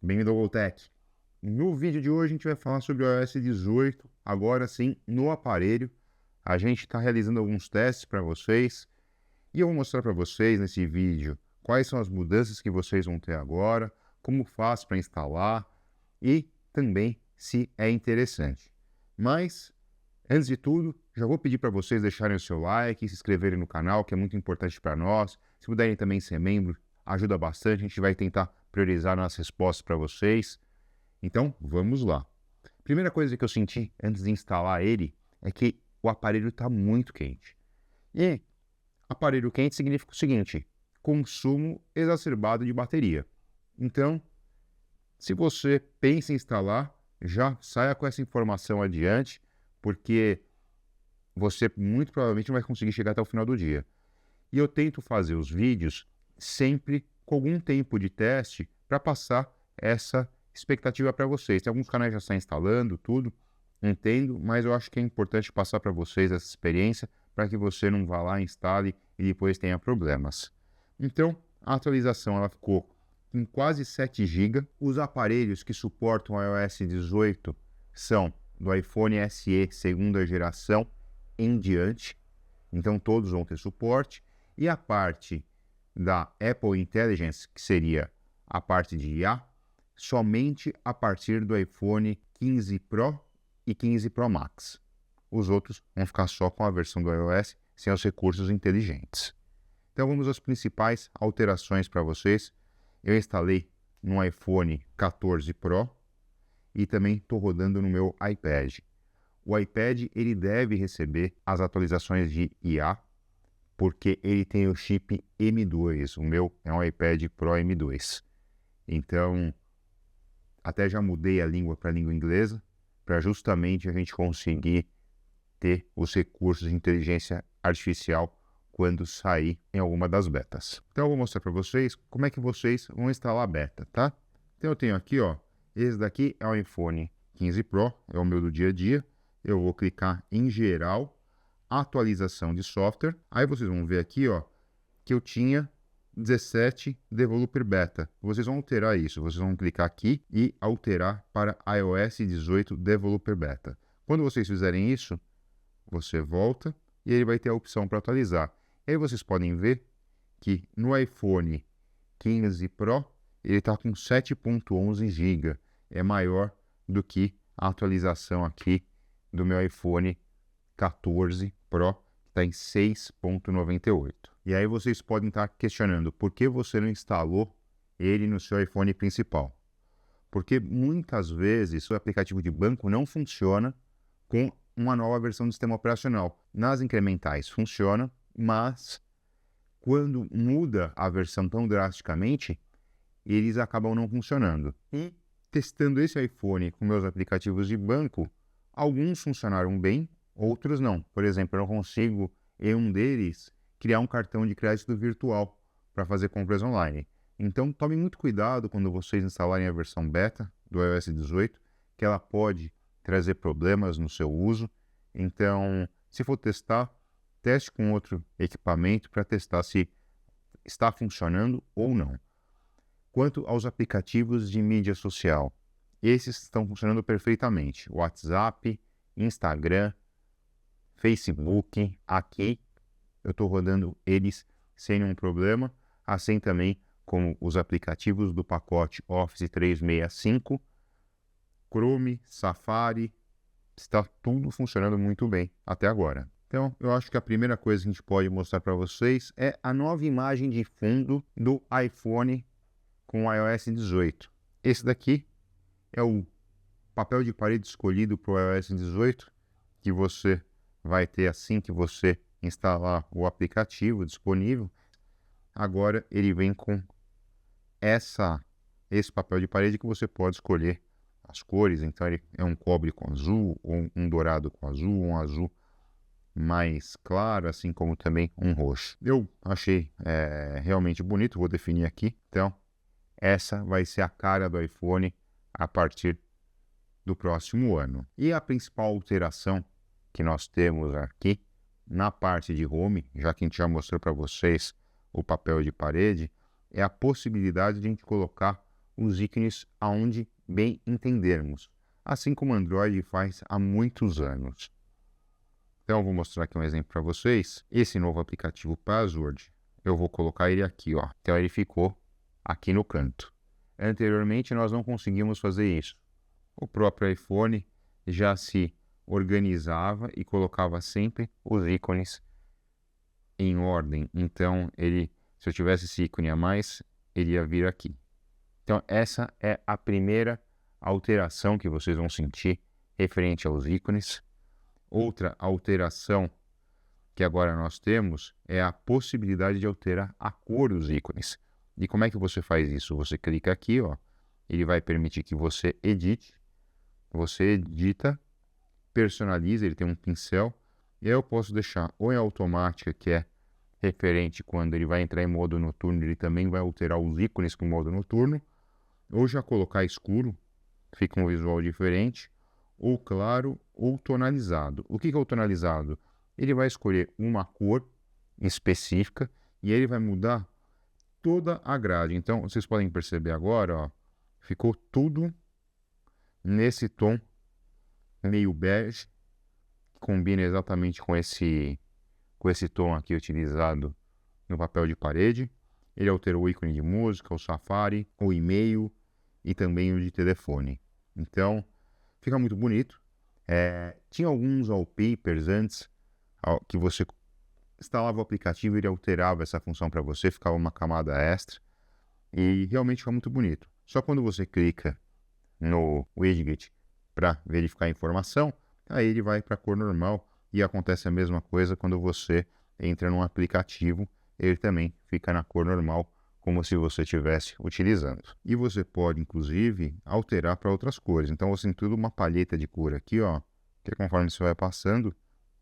Bem-vindo ao Goltech. No vídeo de hoje a gente vai falar sobre o iOS 18, agora sim, no aparelho. A gente está realizando alguns testes para vocês e eu vou mostrar para vocês nesse vídeo quais são as mudanças que vocês vão ter agora, como faz para instalar e também se é interessante. Mas, antes de tudo, já vou pedir para vocês deixarem o seu like, se inscreverem no canal, que é muito importante para nós. Se puderem também ser membro, ajuda bastante, a gente vai tentar priorizar nas respostas para vocês. Então, vamos lá. Primeira coisa que eu senti antes de instalar ele é que o aparelho está muito quente. E aparelho quente significa o seguinte: consumo exacerbado de bateria. Então, se você pensa em instalar, já saia com essa informação adiante, porque você muito provavelmente não vai conseguir chegar até o final do dia. E eu tento fazer os vídeos sempre com algum tempo de teste para passar essa expectativa para vocês. Tem alguns canais já estão instalando tudo, entendo, mas eu acho que é importante passar para vocês essa experiência para que você não vá lá, instale e depois tenha problemas. Então, a atualização ela ficou em quase 7 GB. Os aparelhos que suportam o iOS 18 são do iPhone SE segunda geração em diante, então todos vão ter suporte. E a parte da Apple Intelligence, que seria a parte de IA, somente a partir do iPhone 15 Pro e 15 Pro Max. Os outros vão ficar só com a versão do iOS, sem os recursos inteligentes. Então vamos às principais alterações para vocês. Eu instalei no iPhone 14 Pro e também estou rodando no meu iPad. O iPad ele deve receber as atualizações de IA, porque ele tem o chip M2. O meu é um iPad Pro M2. Então, até já mudei a língua para a língua inglesa, para justamente a gente conseguir ter os recursos de inteligência artificial quando sair em alguma das betas. Então, eu vou mostrar para vocês como é que vocês vão instalar a beta, tá? Então, eu tenho aqui, ó, esse daqui é o iPhone 15 Pro, é o meu do dia a dia. Eu vou clicar em geral, atualização de software. Aí vocês vão ver aqui, ó, que eu tinha 17 Developer Beta. Vocês vão alterar isso. Vocês vão clicar aqui e alterar para iOS 18 Developer Beta. Quando vocês fizerem isso, você volta e ele vai ter a opção para atualizar. E aí vocês podem ver que no iPhone 15 Pro ele está com 7.11 GB. É maior do que a atualização aqui do meu iPhone 14 Pro, que está em 6.98. E aí vocês podem estar questionando por que você não instalou ele no seu iPhone principal. Porque muitas vezes o aplicativo de banco não funciona com uma nova versão do sistema operacional. Nas incrementais funciona, mas quando muda a versão tão drasticamente, eles acabam não funcionando. E testando esse iPhone com meus aplicativos de banco, alguns funcionaram bem, outros não. Por exemplo, eu não consigo, em um deles, criar um cartão de crédito virtual para fazer compras online. Então, tome muito cuidado quando vocês instalarem a versão beta do iOS 18, que ela pode trazer problemas no seu uso. Então, se for testar, teste com outro equipamento para testar se está funcionando ou não. Quanto aos aplicativos de mídia social, esses estão funcionando perfeitamente. WhatsApp, Instagram, Facebook, aqui eu estou rodando eles sem nenhum problema, assim também como os aplicativos do pacote Office 365, Chrome, Safari, está tudo funcionando muito bem até agora. Então, eu acho que a primeira coisa que a gente pode mostrar para vocês é a nova imagem de fundo do iPhone com o iOS 18. Esse daqui é o papel de parede escolhido para o iOS 18, que você vai ter assim que você instalar o aplicativo disponível. Agora ele vem com esse papel de parede que você pode escolher as cores. Então ele é um cobre com azul, ou um dourado com azul, um azul mais claro, assim como também um roxo. Eu achei realmente bonito, vou definir aqui. Então, essa vai ser a cara do iPhone a partir do próximo ano. E a principal alteração que nós temos aqui na parte de home, já que a gente já mostrou para vocês o papel de parede, é a possibilidade de a gente colocar os ícones aonde bem entendermos, assim como o Android faz há muitos anos. Então, eu vou mostrar aqui um exemplo para vocês. Esse novo aplicativo Password, eu vou colocar ele aqui, ó. Então, ele ficou aqui no canto. Anteriormente, nós não conseguimos fazer isso. O próprio iPhone já se organizava e colocava sempre os ícones em ordem. Então, se eu tivesse esse ícone a mais, ele ia vir aqui. Então, essa é a primeira alteração que vocês vão sentir referente aos ícones. Outra alteração que agora nós temos é a possibilidade de alterar a cor dos ícones. E como é que você faz isso? Você clica aqui, ó, ele vai permitir que você edite. Você edita, personaliza, ele tem um pincel. E aí eu posso deixar ou em automática, que é referente quando ele vai entrar em modo noturno, ele também vai alterar os ícones com modo noturno. Ou já colocar escuro, fica um visual diferente. Ou claro, ou tonalizado. O que é o tonalizado? Ele vai escolher uma cor específica e ele vai mudar toda a grade. Então, vocês podem perceber agora, ó, ficou tudo nesse tom meio bege, combina exatamente com esse tom aqui utilizado no papel de parede. Ele alterou o ícone de música, o Safari, o e-mail e também o de telefone. Então, fica muito bonito. Tinha alguns wallpapers antes que você instalava o aplicativo e ele alterava essa função para você, ficava uma camada extra e realmente fica muito bonito. Só quando você clica no widget para verificar a informação, aí ele vai para a cor normal e acontece a mesma coisa quando você entra num aplicativo, ele também fica na cor normal, como se você estivesse utilizando. E você pode, inclusive, alterar para outras cores. Então, você tem tudo uma palheta de cor aqui, ó, que conforme você vai passando,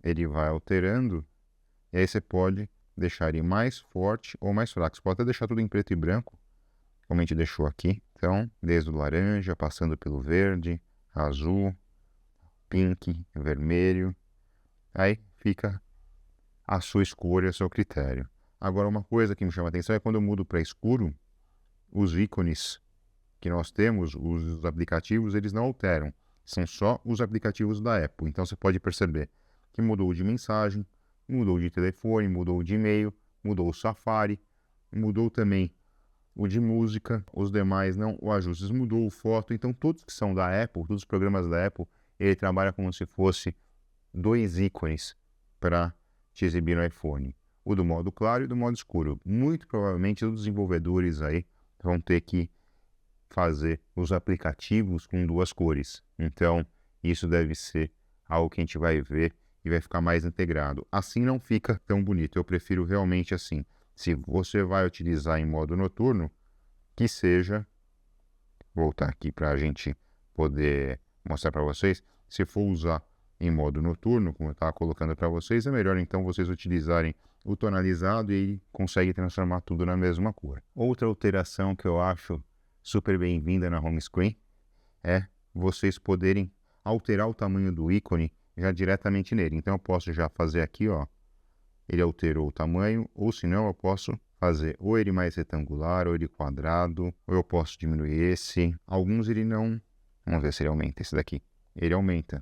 ele vai alterando, e aí você pode deixar ele mais forte ou mais fraco. Você pode até deixar tudo em preto e branco, como a gente deixou aqui. Então, desde o laranja, passando pelo verde, azul, pink, vermelho. Aí fica a sua escolha, a seu critério. Agora, uma coisa que me chama a atenção é quando eu mudo para escuro, os ícones que nós temos, os aplicativos, eles não alteram. São só os aplicativos da Apple. Então, você pode perceber que mudou de mensagem, mudou de telefone, mudou de e-mail, mudou o Safari, mudou também o de música, os demais não, o ajustes mudou, o foto. Então, todos que são da Apple, todos os programas da Apple, ele trabalha como se fosse dois ícones para te exibir no iPhone. O do modo claro e do modo escuro. Muito provavelmente os desenvolvedores aí vão ter que fazer os aplicativos com duas cores. Então, isso deve ser algo que a gente vai ver e vai ficar mais integrado. Assim não fica tão bonito. Eu prefiro realmente assim. Se você vai utilizar em modo noturno, que seja... Voltar aqui para a gente poder mostrar para vocês. Se for usar em modo noturno, como eu estava colocando para vocês, é melhor então vocês utilizarem o tonalizado e ele consegue transformar tudo na mesma cor. Outra alteração que eu acho super bem-vinda na home screen é vocês poderem alterar o tamanho do ícone já diretamente nele. Então eu posso já fazer aqui, ó, ele alterou o tamanho, ou se não eu posso fazer ou ele mais retangular, ou ele quadrado, ou eu posso diminuir esse. Alguns ele não... Vamos ver se ele aumenta esse daqui. Ele aumenta.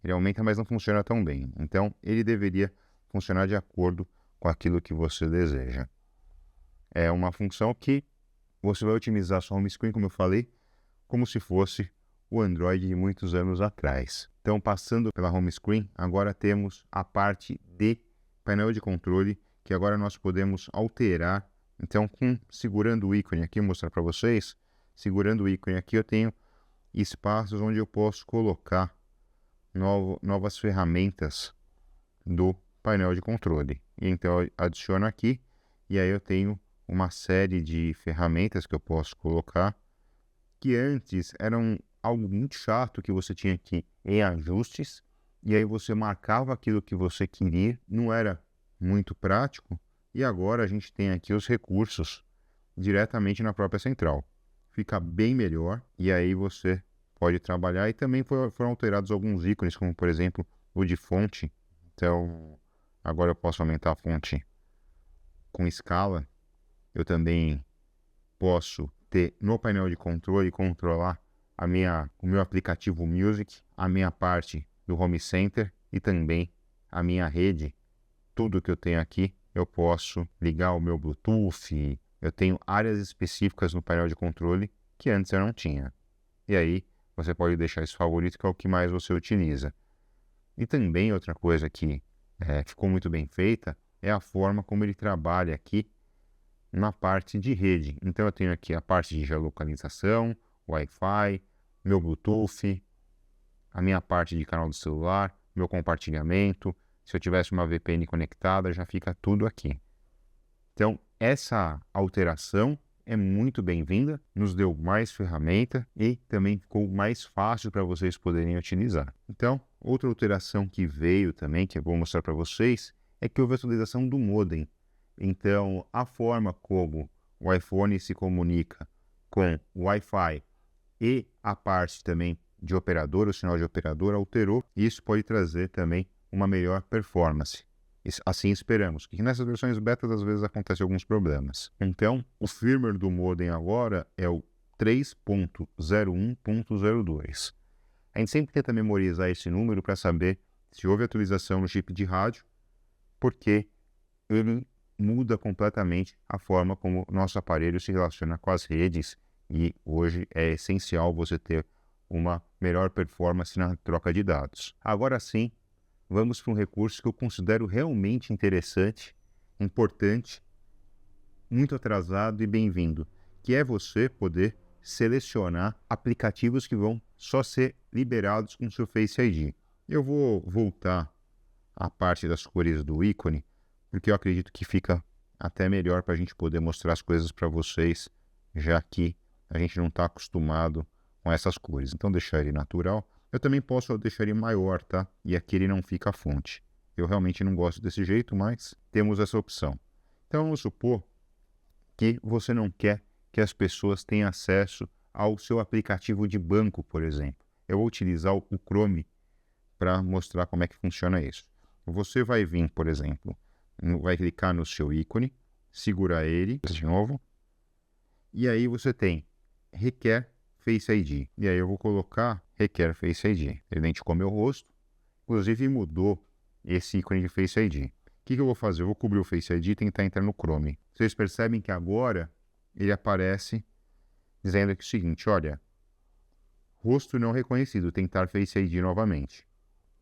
Ele aumenta, mas não funciona tão bem. Então, ele deveria funcionar de acordo com aquilo que você deseja. É uma função que você vai otimizar a sua home screen, como eu falei, como se fosse o Android de muitos anos atrás. Então, passando pela home screen, agora temos a parte de painel de controle, que agora nós podemos alterar. Então, segurando o ícone aqui, vou mostrar para vocês, segurando o ícone aqui, eu tenho espaços onde eu posso colocar novas ferramentas do painel de controle. Então, eu adiciono aqui, e aí eu tenho uma série de ferramentas que eu posso colocar, que antes eram algo muito chato, que você tinha que ir em ajustes, e aí você marcava aquilo que você queria, não era muito prático, e agora a gente tem aqui os recursos diretamente na própria central. Fica bem melhor, e aí você pode trabalhar, e também foram alterados alguns ícones, como por exemplo o de fonte. Então agora eu posso aumentar a fonte com escala, eu também posso ter no painel de controle controlar o meu aplicativo Music, a minha parte do Home Center e também a minha rede. Tudo que eu tenho aqui, eu posso ligar o meu Bluetooth. Eu tenho áreas específicas no painel de controle que antes eu não tinha. E aí, você pode deixar esse favorito, que é o que mais você utiliza. E também outra coisa que ficou muito bem feita é a forma como ele trabalha aqui na parte de rede. Então eu tenho aqui a parte de geolocalização, Wi-Fi, meu Bluetooth, a minha parte de canal do celular, meu compartilhamento. Se eu tivesse uma VPN conectada, já fica tudo aqui. Então, essa alteração é muito bem-vinda, nos deu mais ferramenta e também ficou mais fácil para vocês poderem utilizar. Então, outra alteração que veio também, que eu vou mostrar para vocês, é que houve a atualização do modem. Então, a forma como o iPhone se comunica com o Wi-Fi e a parte também de operador, o sinal de operador alterou, e isso pode trazer também uma melhor performance. Assim esperamos, que nessas versões beta às vezes acontecem alguns problemas. Então, o firmware do modem agora é o 3.01.02. A gente sempre tenta memorizar esse número para saber se houve atualização no chip de rádio, porque ele muda completamente a forma como o nosso aparelho se relaciona com as redes, e hoje é essencial você ter uma melhor performance na troca de dados. Agora sim, vamos para um recurso que eu considero realmente interessante, importante, muito atrasado e bem-vindo, que é você poder selecionar aplicativos que vão só ser liberados com o seu Face ID. Eu vou voltar à parte das cores do ícone, porque eu acredito que fica até melhor para a gente poder mostrar as coisas para vocês, já que a gente não está acostumado com essas cores. Então, deixar ele natural. Eu também posso deixar ele maior, tá? E aqui ele não fica a fonte. Eu realmente não gosto desse jeito, mas temos essa opção. Então, vamos supor que você não quer que as pessoas tenham acesso ao seu aplicativo de banco, por exemplo. Eu vou utilizar o Chrome para mostrar como é que funciona isso. Você vai vir, por exemplo, vai clicar no seu ícone, segurar ele de novo, e aí você tem requer Face ID. E aí eu vou colocar requer Face ID. Ele identificou meu rosto, inclusive mudou esse ícone de Face ID. O que eu vou fazer? Eu vou cobrir o Face ID e tentar entrar no Chrome. Vocês percebem que agora ele aparece dizendo aqui o seguinte, olha, rosto não reconhecido, tentar Face ID novamente.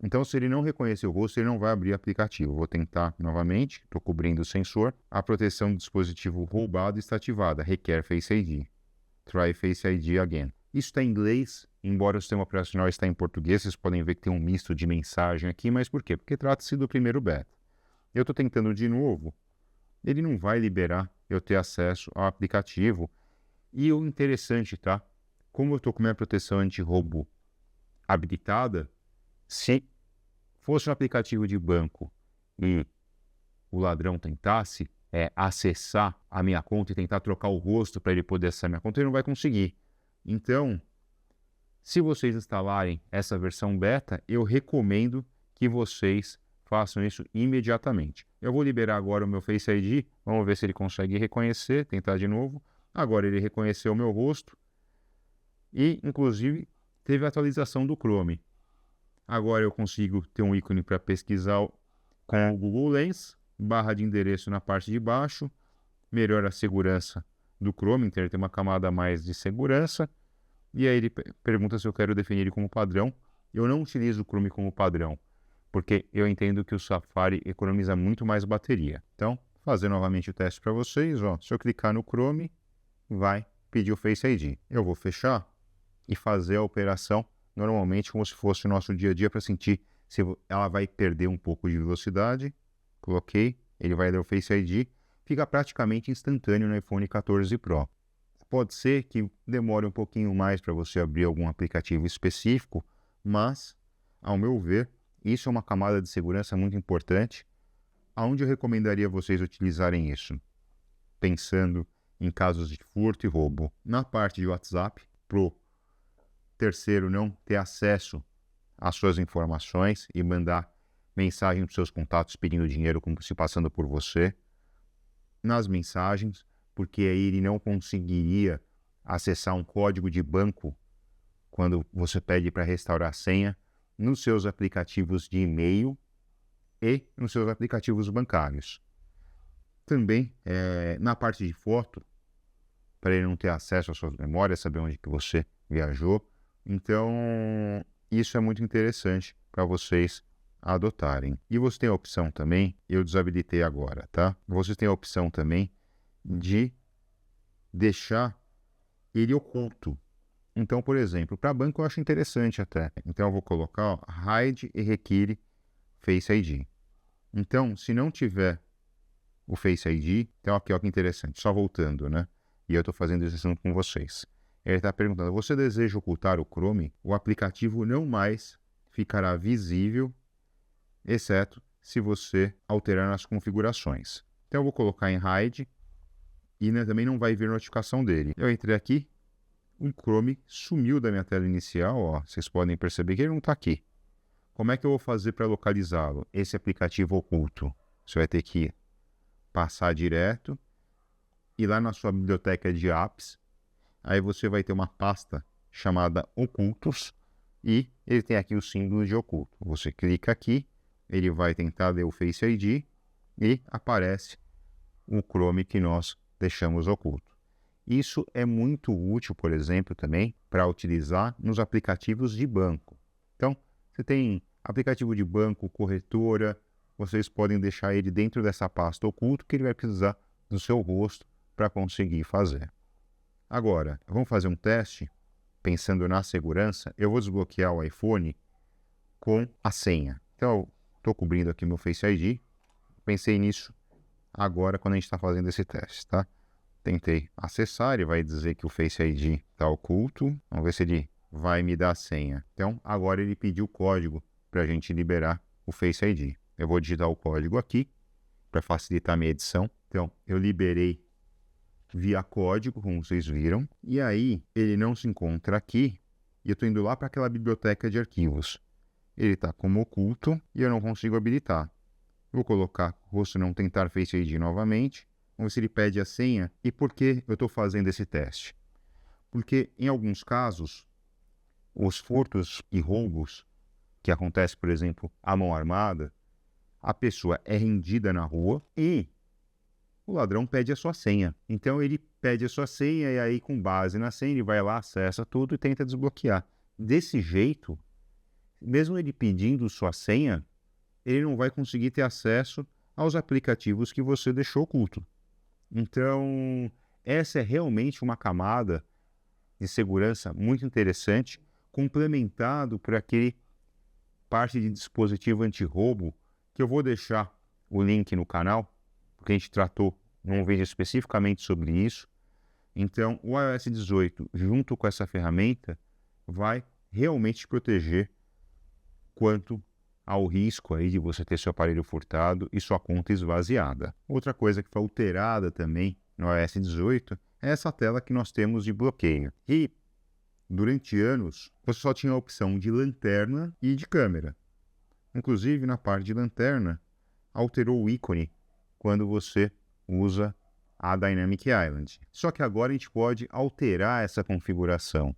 Então, se ele não reconhecer o rosto, ele não vai abrir o aplicativo. Vou tentar novamente, estou cobrindo o sensor. A proteção do dispositivo roubado está ativada, requer Face ID. Try Face ID again. Isso está em inglês, embora o sistema operacional está em português. Vocês podem ver que tem um misto de mensagem aqui, mas por quê? Porque trata-se do primeiro beta. Eu estou tentando de novo, ele não vai liberar eu ter acesso ao aplicativo. E o interessante, tá? Como eu estou com minha proteção anti-roubo habilitada, se fosse um aplicativo de banco e o ladrão tentasse acessar a minha conta e tentar trocar o rosto para ele poder acessar a minha conta, ele não vai conseguir. Então, se vocês instalarem essa versão beta, eu recomendo que vocês façam isso imediatamente. Eu vou liberar agora o meu Face ID, vamos ver se ele consegue reconhecer, tentar de novo. Agora ele reconheceu o meu rosto e, inclusive, teve a atualização do Chrome. Agora eu consigo ter um ícone para pesquisar com o Google Lens, barra de endereço na parte de baixo, melhora a segurança do Chrome, então ele tem uma camada a mais de segurança, e aí ele pergunta se eu quero definir ele como padrão. Eu não utilizo o Chrome como padrão, porque eu entendo que o Safari economiza muito mais bateria. Então, fazer novamente o teste para vocês, ó, se eu clicar no Chrome, vai pedir o Face ID. Eu vou fechar e fazer a operação normalmente como se fosse o nosso dia a dia para sentir se ela vai perder um pouco de velocidade. Coloquei, ele vai ler o Face ID, fica praticamente instantâneo no iPhone 14 Pro. Pode ser que demore um pouquinho mais para você abrir algum aplicativo específico, mas, ao meu ver, isso é uma camada de segurança muito importante. Aonde eu recomendaria vocês utilizarem isso? Pensando em casos de furto e roubo. Na parte de WhatsApp, pro terceiro não ter acesso às suas informações e mandar mensagem para os seus contatos pedindo dinheiro como se passando por você. Nas mensagens, porque aí ele não conseguiria acessar um código de banco quando você pede para restaurar a senha nos seus aplicativos de e-mail e nos seus aplicativos bancários. Também na parte de foto, para ele não ter acesso às suas memórias, saber onde que você viajou. Então, isso é muito interessante para vocês adotarem. E você tem a opção também, eu desabilitei agora, tá? Você tem a opção também de deixar ele oculto. Então, por exemplo, para banco eu acho interessante até. Então, eu vou colocar hide e require Face ID. Então, se não tiver o Face ID, então aqui ó que interessante, só voltando, né? E eu estou fazendo isso com vocês. Ele está perguntando, você deseja ocultar o Chrome? O aplicativo não mais ficará visível, exceto se você alterar nas configurações. Então eu vou colocar em hide e também não vai vir notificação dele. Eu entrei aqui, o Chrome sumiu da minha tela inicial, ó. Vocês podem perceber que ele não está aqui. Como é que eu vou fazer para localizá-lo? Esse aplicativo oculto. Você vai ter que passar direto e lá na sua biblioteca de apps, aí você vai ter uma pasta chamada ocultos e ele tem aqui o símbolo de oculto. Você clica aqui, ele vai tentar ler o Face ID e aparece o Chrome que nós deixamos oculto. Isso é muito útil, por exemplo, também para utilizar nos aplicativos de banco. Então, você tem aplicativo de banco, corretora, vocês podem deixar ele dentro dessa pasta oculto que ele vai precisar do seu rosto para conseguir fazer. Agora, vamos fazer um teste, pensando na segurança. Eu vou desbloquear o iPhone com a senha. Então, estou cobrindo aqui meu Face ID. Pensei nisso agora quando a gente está fazendo esse teste, tá? Tentei acessar, ele vai dizer que o Face ID está oculto. Vamos ver se ele vai me dar a senha. Então, agora ele pediu o código para a gente liberar o Face ID. Eu vou digitar o código aqui para facilitar a minha edição. Então, eu liberei via código, como vocês viram. E aí, ele não se encontra aqui. E eu estou indo lá para aquela biblioteca de arquivos. Ele está como oculto e eu não consigo habilitar. Vou colocar rosto não tentar Face ID novamente. Vamos ver se ele pede a senha. E por que eu estou fazendo esse teste? Porque, em alguns casos, os furtos e roubos que acontecem, por exemplo, à mão armada, a pessoa é rendida na rua e o ladrão pede a sua senha. Então ele pede a sua senha e aí com base na senha ele vai lá, acessa tudo e tenta desbloquear. Desse jeito, mesmo ele pedindo sua senha, ele não vai conseguir ter acesso aos aplicativos que você deixou oculto. Então, essa é realmente uma camada de segurança muito interessante, complementado por aquele parte de dispositivo anti-roubo, que eu vou deixar o link no canal, porque a gente tratou num vídeo especificamente sobre isso. Então, o iOS 18, junto com essa ferramenta, vai realmente te proteger quanto ao risco aí de você ter seu aparelho furtado e sua conta esvaziada. Outra coisa que foi alterada também no iOS 18 é essa tela que nós temos de bloqueio. E durante anos, você só tinha a opção de lanterna e de câmera. Inclusive, na parte de lanterna, alterou o ícone quando você usa a Dynamic Island. Só que agora a gente pode alterar essa configuração,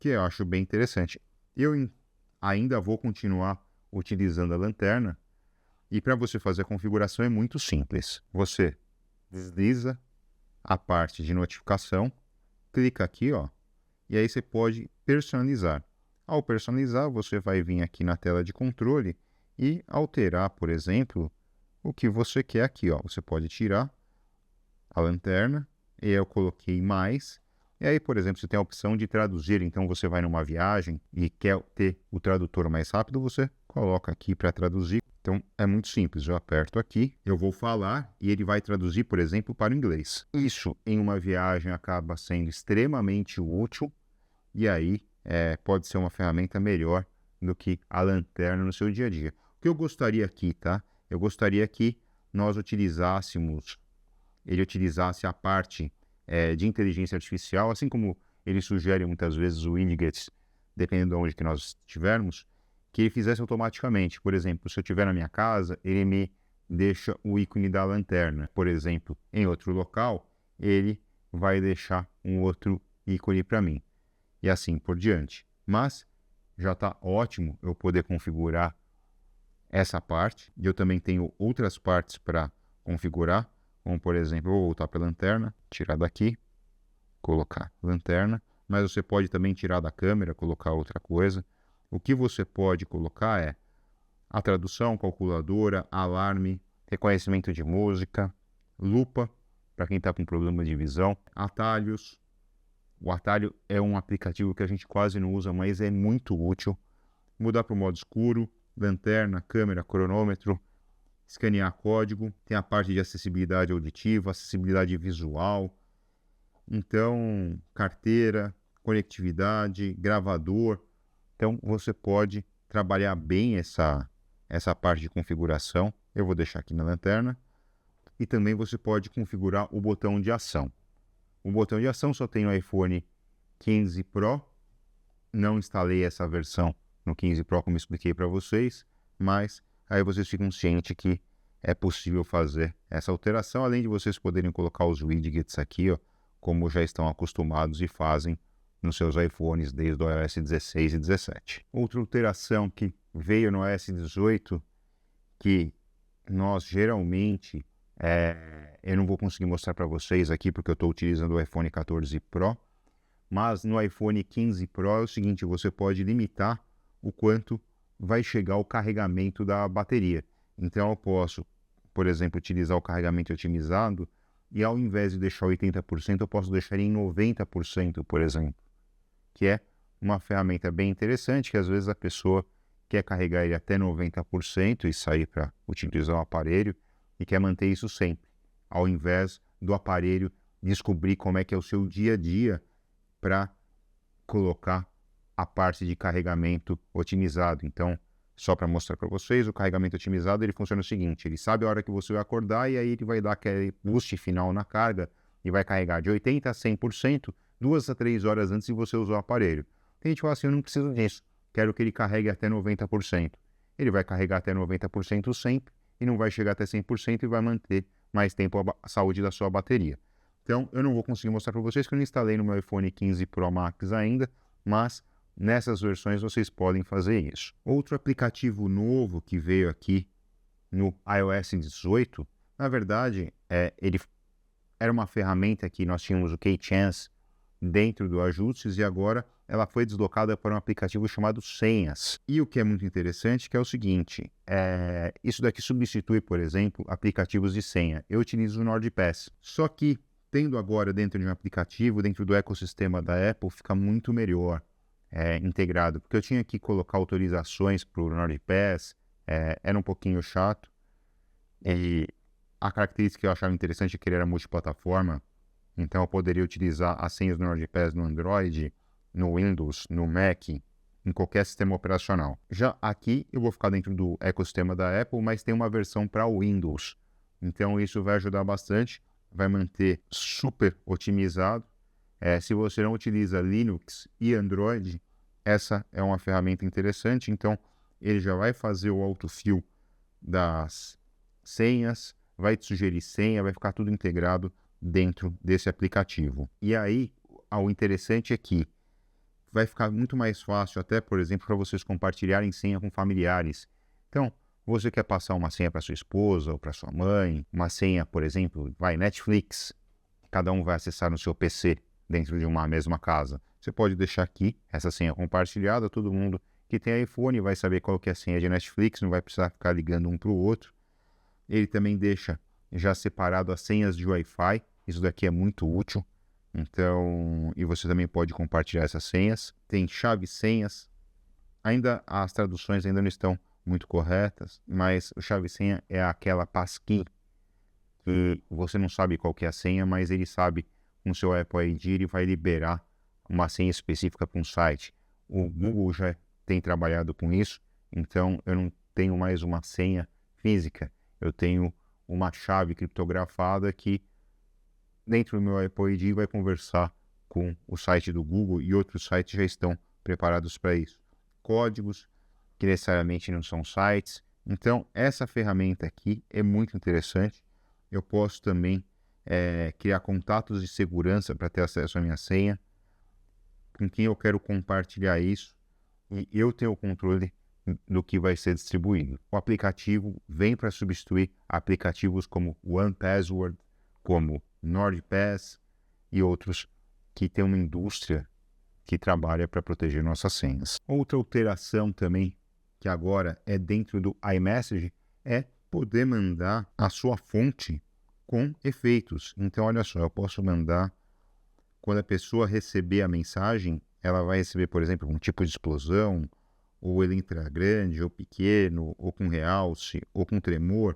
que eu acho bem interessante. Eu ainda vou continuar utilizando a lanterna, e para você fazer a configuração é muito simples. Você desliza a parte de notificação, clica aqui, ó, e aí você pode personalizar. Ao personalizar, você vai vir aqui na tela de controle e alterar, por exemplo, o que você quer aqui, ó. Você pode tirar a lanterna, e eu coloquei mais. E aí, por exemplo, você tem a opção de traduzir, então você vai numa viagem e quer ter o tradutor mais rápido, você coloca aqui para traduzir. Então, é muito simples, eu aperto aqui, eu vou falar e ele vai traduzir, por exemplo, para o inglês. Isso, em uma viagem, acaba sendo extremamente útil e aí pode ser uma ferramenta melhor do que a lanterna no seu dia a dia. O que eu gostaria aqui, tá? Eu gostaria que nós ele utilizasse a parte de inteligência artificial, assim como ele sugere muitas vezes o widget, dependendo de onde que nós estivermos, que ele fizesse automaticamente. Por exemplo, se eu estiver na minha casa, ele me deixa o ícone da lanterna. Por exemplo, em outro local, ele vai deixar um outro ícone para mim. E assim por diante. Mas já está ótimo eu poder configurar essa parte. E eu também tenho outras partes para configurar, como por exemplo, eu vou voltar para a lanterna, tirar daqui, colocar lanterna, mas você pode também tirar da câmera, colocar outra coisa. O que você pode colocar é a tradução, calculadora, alarme, reconhecimento de música, lupa, para quem está com problema de visão, atalhos. O atalho é um aplicativo que a gente quase não usa, mas é muito útil. Mudar para o modo escuro, lanterna, câmera, cronômetro, escanear código, tem a parte de acessibilidade auditiva, acessibilidade visual, então carteira, conectividade, gravador. Então você pode trabalhar bem essa parte de configuração. Eu vou deixar aqui na lanterna. E também você pode configurar o botão de ação. O botão de ação só tem no iPhone 15 Pro. Não instalei essa versão no 15 Pro, como expliquei para vocês, mas aí vocês ficam cientes que é possível fazer essa alteração, além de vocês poderem colocar os widgets aqui, ó, como já estão acostumados e fazem nos seus iPhones desde o iOS 16 e 17. Outra alteração que veio no iOS 18, que nós geralmente, eu não vou conseguir mostrar para vocês aqui porque eu estou utilizando o iPhone 14 Pro, mas no iPhone 15 Pro é o seguinte, você pode limitar o quanto vai chegar o carregamento da bateria. Então eu posso, por exemplo, utilizar o carregamento otimizado e ao invés de deixar 80%, eu posso deixar em 90%, por exemplo, que é uma ferramenta bem interessante, que às vezes a pessoa quer carregar ele até 90% e sair para utilizar o aparelho e quer manter isso sempre, ao invés do aparelho descobrir como é que é o seu dia a dia para colocar a parte de carregamento otimizado. Então, só para mostrar para vocês, o carregamento otimizado ele funciona o seguinte, ele sabe a hora que você vai acordar e aí ele vai dar aquele boost final na carga e vai carregar de 80% a 100%, 2 a 3 horas antes de você usar o aparelho. Tem gente que fala assim, eu não preciso disso, quero que ele carregue até 90%. Ele vai carregar até 90% sempre e não vai chegar até 100% e vai manter mais tempo a saúde da sua bateria. Então, eu não vou conseguir mostrar para vocês que eu não instalei no meu iPhone 15 Pro Max ainda, mas nessas versões vocês podem fazer isso. Outro aplicativo novo que veio aqui no iOS 18, na verdade, ele era uma ferramenta que nós tínhamos o Keychance dentro do Ajustes e agora ela foi deslocada para um aplicativo chamado Senhas. E o que é muito interessante que é o seguinte, isso daqui substitui, por exemplo, aplicativos de senha. Eu utilizo o NordPass, só que tendo agora dentro de um aplicativo, dentro do ecossistema da Apple, fica muito melhor integrado, porque eu tinha que colocar autorizações para o NordPass, era um pouquinho chato, e a característica que eu achava interessante é que ele era multiplataforma, então eu poderia utilizar as senhas do NordPass no Android, no Windows, no Mac, em qualquer sistema operacional. Já aqui eu vou ficar dentro do ecossistema da Apple, mas tem uma versão para Windows, então isso vai ajudar bastante, vai manter super otimizado. Se você não utiliza Linux e Android, essa é uma ferramenta interessante. Então, ele já vai fazer o autofill das senhas, vai te sugerir senha, vai ficar tudo integrado dentro desse aplicativo. E aí, o interessante é que vai ficar muito mais fácil, até, por exemplo, para vocês compartilharem senha com familiares. Então, você quer passar uma senha para sua esposa ou para sua mãe, uma senha, por exemplo, Netflix, cada um vai acessar no seu PC dentro de uma mesma casa. Você pode deixar aqui essa senha compartilhada, todo mundo que tem iPhone vai saber qual que é a senha de Netflix, não vai precisar ficar ligando um para o outro. Ele também deixa já separado as senhas de Wi-Fi, isso daqui é muito útil. Então, e você também pode compartilhar essas senhas. Tem chave senhas, ainda as traduções ainda não estão muito corretas, mas o chave senha é aquela passkey que você não sabe qual que é a senha, mas ele sabe com o seu Apple ID, ele vai liberar uma senha específica para um site. O Google já tem trabalhado com isso, então eu não tenho mais uma senha física, eu tenho uma chave criptografada que dentro do meu Apple ID vai conversar com o site do Google e outros sites já estão preparados para isso. Códigos que necessariamente não são sites. Então, essa ferramenta aqui é muito interessante. Eu posso também criar contatos de segurança para ter acesso à minha senha. com quem eu quero compartilhar isso e eu tenho o controle do que vai ser distribuído. O aplicativo vem para substituir aplicativos como OnePassword, como NordPass e outros que têm uma indústria que trabalha para proteger nossas senhas. Outra alteração também, que agora é dentro do iMessage, é poder mandar a sua fonte com efeitos. Então, olha só, eu posso mandar, quando a pessoa receber a mensagem, ela vai receber, por exemplo, um tipo de explosão, ou ele entra grande, ou pequeno, ou com realce, ou com tremor.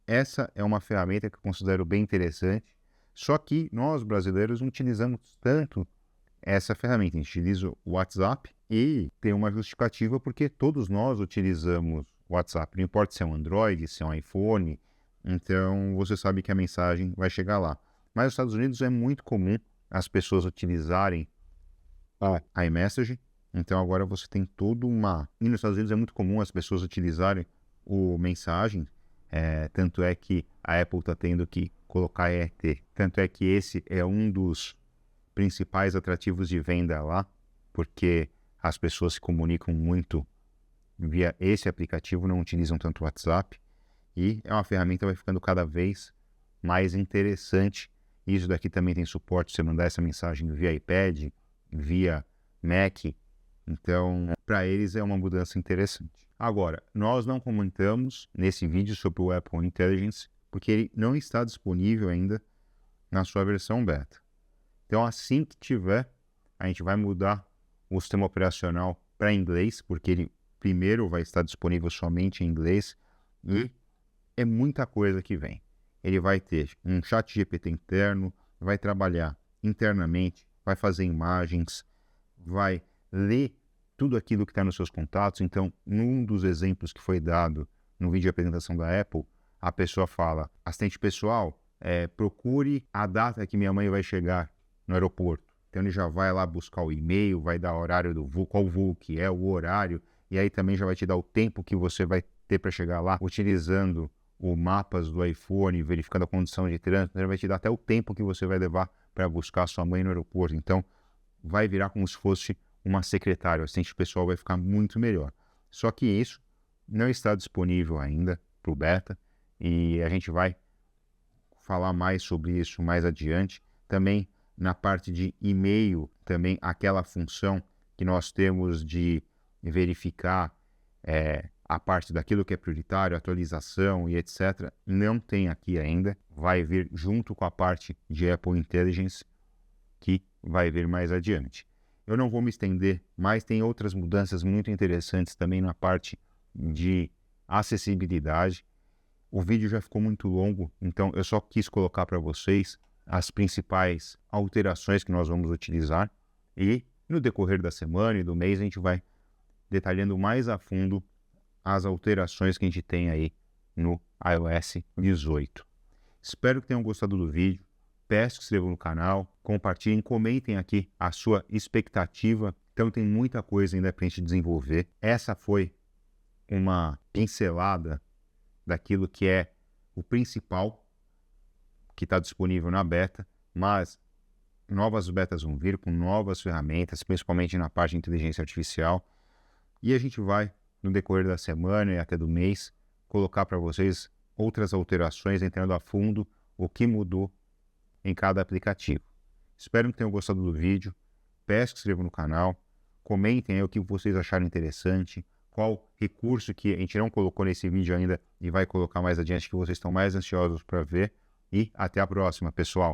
Essa é uma ferramenta que eu considero bem interessante, só que nós brasileiros não utilizamos tanto essa ferramenta. A gente utiliza o WhatsApp e tem uma justificativa porque todos nós utilizamos o WhatsApp. Não importa se é um Android, se é um iPhone, então você sabe que a mensagem vai chegar lá. Mas nos Estados Unidos é muito comum as pessoas utilizarem a iMessage, então agora você tem toda uma... E nos Estados Unidos é muito comum as pessoas utilizarem o Mensagem, tanto é que a Apple está tendo que colocar ERT. Tanto é que esse é um dos principais atrativos de venda lá, porque as pessoas se comunicam muito via esse aplicativo, não utilizam tanto o WhatsApp, e é uma ferramenta que vai ficando cada vez mais interessante. Isso daqui também tem suporte, você mandar essa mensagem via iPad, via Mac, então para eles é uma mudança interessante. Agora, nós não comentamos nesse vídeo sobre o Apple Intelligence, porque ele não está disponível ainda na sua versão beta. Então, assim que tiver, a gente vai mudar o sistema operacional para inglês, porque ele primeiro vai estar disponível somente em inglês, e é muita coisa que vem. Ele vai ter um chat GPT interno, vai trabalhar internamente, vai fazer imagens, vai ler tudo aquilo que está nos seus contatos. Então, num dos exemplos que foi dado no vídeo de apresentação da Apple, a pessoa fala: assistente pessoal, procure a data que minha mãe vai chegar no aeroporto. Então ele já vai lá buscar o e-mail, vai dar horário do voo, qual voo que é, o horário, e aí também já vai te dar o tempo que você vai ter para chegar lá, utilizando o mapas do iPhone, verificando a condição de trânsito. Ele vai te dar até o tempo que você vai levar para buscar a sua mãe no aeroporto. Então vai virar como se fosse uma secretária. O assistente pessoal vai ficar muito melhor. Só que isso não está disponível ainda para o beta, e a gente vai falar mais sobre isso mais adiante. Também na parte de e-mail, também aquela função que nós temos de verificar a parte daquilo que é prioritário, atualização e etc., não tem aqui ainda. Vai vir junto com a parte de Apple Intelligence, que vai vir mais adiante. Eu não vou me estender, mas tem outras mudanças muito interessantes também na parte de acessibilidade. O vídeo já ficou muito longo, então eu só quis colocar para vocês as principais alterações que nós vamos utilizar, e no decorrer da semana e do mês a gente vai detalhando mais a fundo as alterações que a gente tem aí no iOS 18. Espero que tenham gostado do vídeo. Peço que se inscrevam no canal, compartilhem, comentem aqui a sua expectativa. Então tem muita coisa ainda para a gente desenvolver. Essa foi uma pincelada daquilo que é o principal que está disponível na beta, mas novas betas vão vir com novas ferramentas, principalmente na parte de inteligência artificial, e a gente vai, no decorrer da semana e até do mês, colocar para vocês outras alterações, entrando a fundo o que mudou em cada aplicativo. Espero que tenham gostado do vídeo. Peço que se inscrevam no canal, comentem aí o que vocês acharam interessante, qual recurso que a gente não colocou nesse vídeo ainda e vai colocar mais adiante, que vocês estão mais ansiosos para ver. E até a próxima, pessoal!